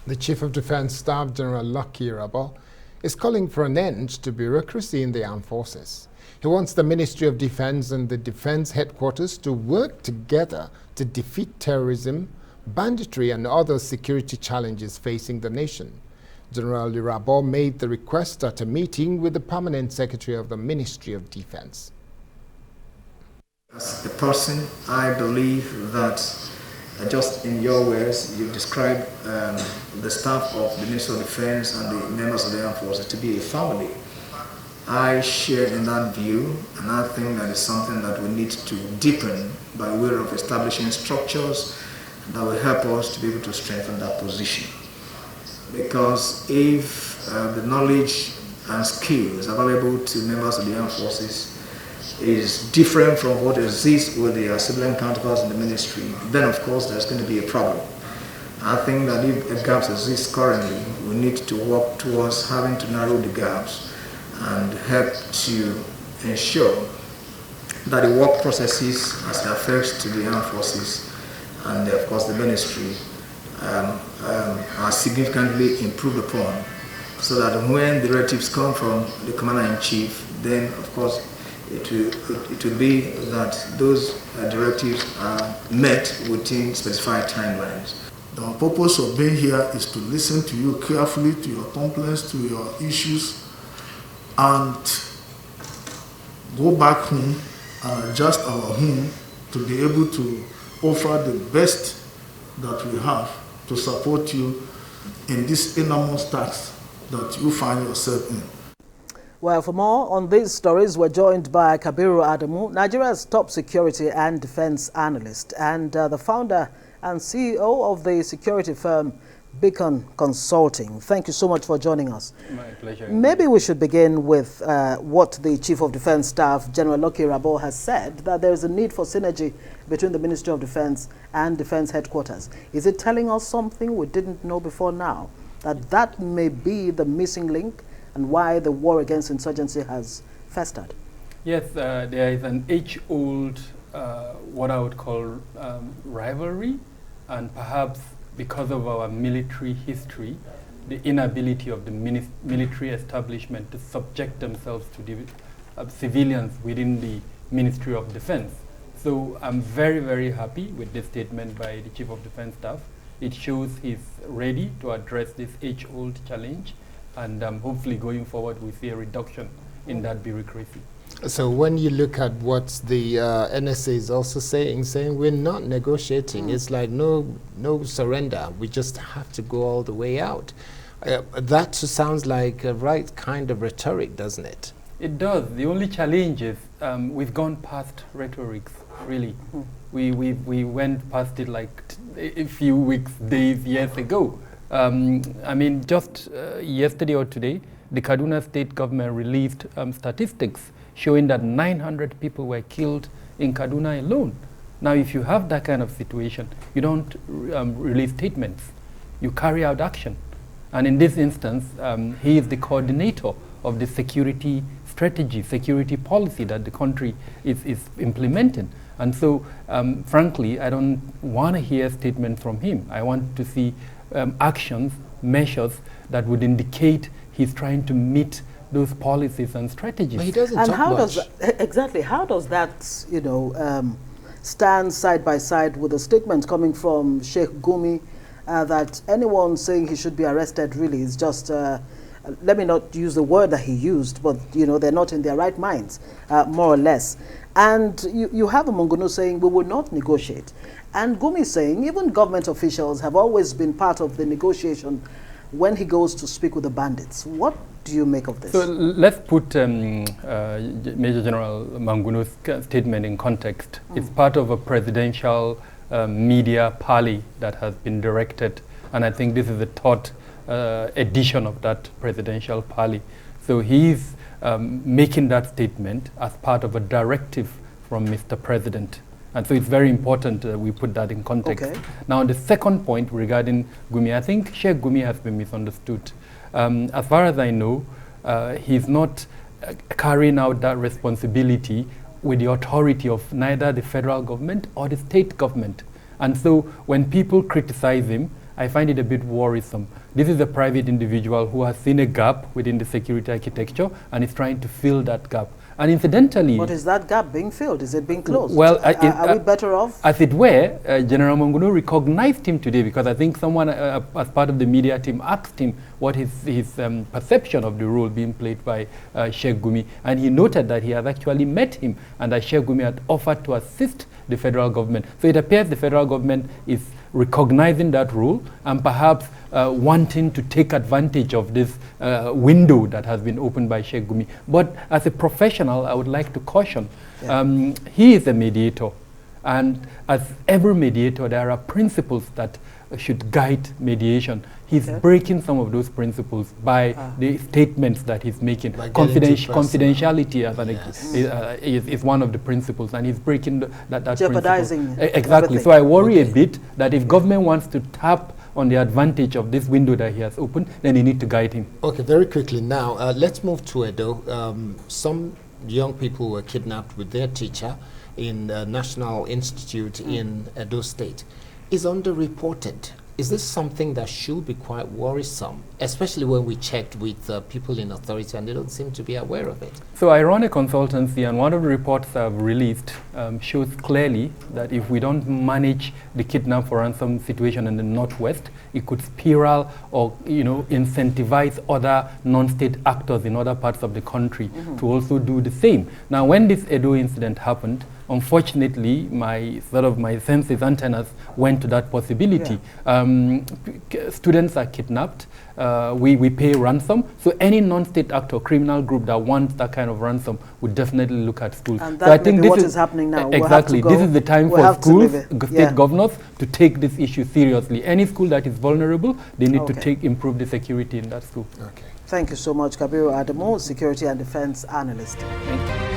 The Chief of Defense Staff, General Lucky Irabor, is calling for an end to bureaucracy in the armed forces. He wants the Ministry of Defense and the Defense Headquarters to work together to defeat terrorism, banditry and other security challenges facing the nation. General Irabor made the request at a meeting with the Permanent Secretary of the Ministry of Defense. As a person, I believe that just in your words, you described the staff of the Ministry of Defense and the members of the armed forces to be a family. I share in that view, and I think that is something that we need to deepen by way of establishing structures that will help us to be able to strengthen that position. Because if the knowledge and skills available to members of the armed forces is different from what exists with their civilian counterparts in the ministry, then of course there's going to be a problem. I think that if gaps exist currently, we need to work towards having to narrow the gaps and help to ensure that the work processes as it affects to the armed forces and of course the ministry are significantly improved upon, so that when the directives come from the Commander-in-Chief, then of course it will be that those directives are met within specified timelines. The purpose of being here is to listen to you carefully, to your complaints, to your issues, and go back home and adjust our home to be able to offer the best that we have to support you in this enormous task that you find yourself in. Well, for more on these stories, we're joined by KABIRU ADAMU, Nigeria's top security and defense analyst, and the founder and CEO of the security firm Beacon Consulting. Thank you so much for joining us. My pleasure. Maybe we should begin with what the Chief of Defense Staff, General Lucky Irabor, has said, that there is a need for synergy between the Ministry of Defense and Defense Headquarters. Is it telling us something we didn't know before now, that may be the missing link and why the war against insurgency has festered? Yes, there is an age-old, what I would call rivalry, and perhaps because of our military history, the inability of the military establishment to subject themselves to the civilians within the Ministry of Defense. So I'm very, very happy with this statement by the Chief of Defense Staff. It shows he's ready to address this age-old challenge, and hopefully going forward we see a reduction in that bureaucracy. So when you look at what the NSA is also saying we're not negotiating, it's like no surrender, we just have to go all the way out. That sounds like a right kind of rhetoric, doesn't it? It does. The only challenge is we've gone past rhetoric, really. We went past it like a few weeks, days, years ago. I mean, just yesterday or today, the Kaduna state government released statistics showing that 900 people were killed in Kaduna alone. Now, if you have that kind of situation, you don't release statements. You carry out action. And in this instance, he is the coordinator of the security strategy, security policy that the country is implementing. And so, frankly, I don't want to hear a statement from him. I want to see actions, measures that would indicate he's trying to meet those policies and strategies. But he doesn't and talk how much. does exactly how does that stand side by side with a statement coming from Sheikh Gumi that anyone saying he should be arrested really is just let me not use the word that he used, but they're not in their right minds, more or less. And you have Mongunu saying we will not negotiate, and Gumi saying even government officials have always been part of the negotiation when he goes to speak with the bandits. What do you make of this? So let's put Major General Manguno's statement in context. It's part of a presidential media parley that has been directed, and I think this is the third edition of that presidential parley. So he's making that statement as part of a directive from Mr. President. And so it's very important we put that in context. Okay. Now, the second point regarding Gumi, I think Sheikh Gumi has been misunderstood. As far as I know, he's not carrying out that responsibility with the authority of neither the federal government or the state government. And so when people criticize him I find it a bit worrisome. This is a private individual who has seen a gap within the security architecture and is trying to fill that gap. And incidentally... But is that gap being filled? Is it being closed? Well, are we better off? As it were, General Monguno recognized him today because I think someone as part of the media team asked him what his perception of the role being played by Sheikh Gumi. And he noted that he has actually met him and that Sheikh Gumi had offered to assist the federal government. So it appears the federal government is recognizing that role and perhaps wanting to take advantage of this window that has been opened by Sheikh Gumi. But as a professional, I would like to caution, he is a mediator. And as every mediator, there are principles that should guide mediation. He's breaking some of those principles by the statements that he's making. Confidentiality as is one of the principles, and he's breaking that jeopardizing principle. Exactly. So I worry a bit that if government wants to tap on the advantage of this window that he has opened, then you need to guide him. Okay, very quickly now, let's move to Edo. Some young people were kidnapped with their teacher in the National Institute in Edo State. Is underreported. Is this something that should be quite worrisome, especially when we checked with people in authority and they don't seem to be aware of it? So I run a consultancy, and one of the reports I've released shows clearly that if we don't manage the kidnap for ransom situation in the Northwest, it could spiral or incentivize other non-state actors in other parts of the country to also do the same. Now, when this Edo incident happened, unfortunately, my senses antennas went to that possibility. Students are kidnapped. We pay ransom. So any non-state actor, criminal group that wants that kind of ransom would definitely look at schools. And that so I think this is happening now. Exactly. This is the time for schools, state governors, to take this issue seriously. Any school that is vulnerable, they need to improve the security in that school. Okay. Thank you so much, KABIRU ADAMU, Security and Defense Analyst. Thank you.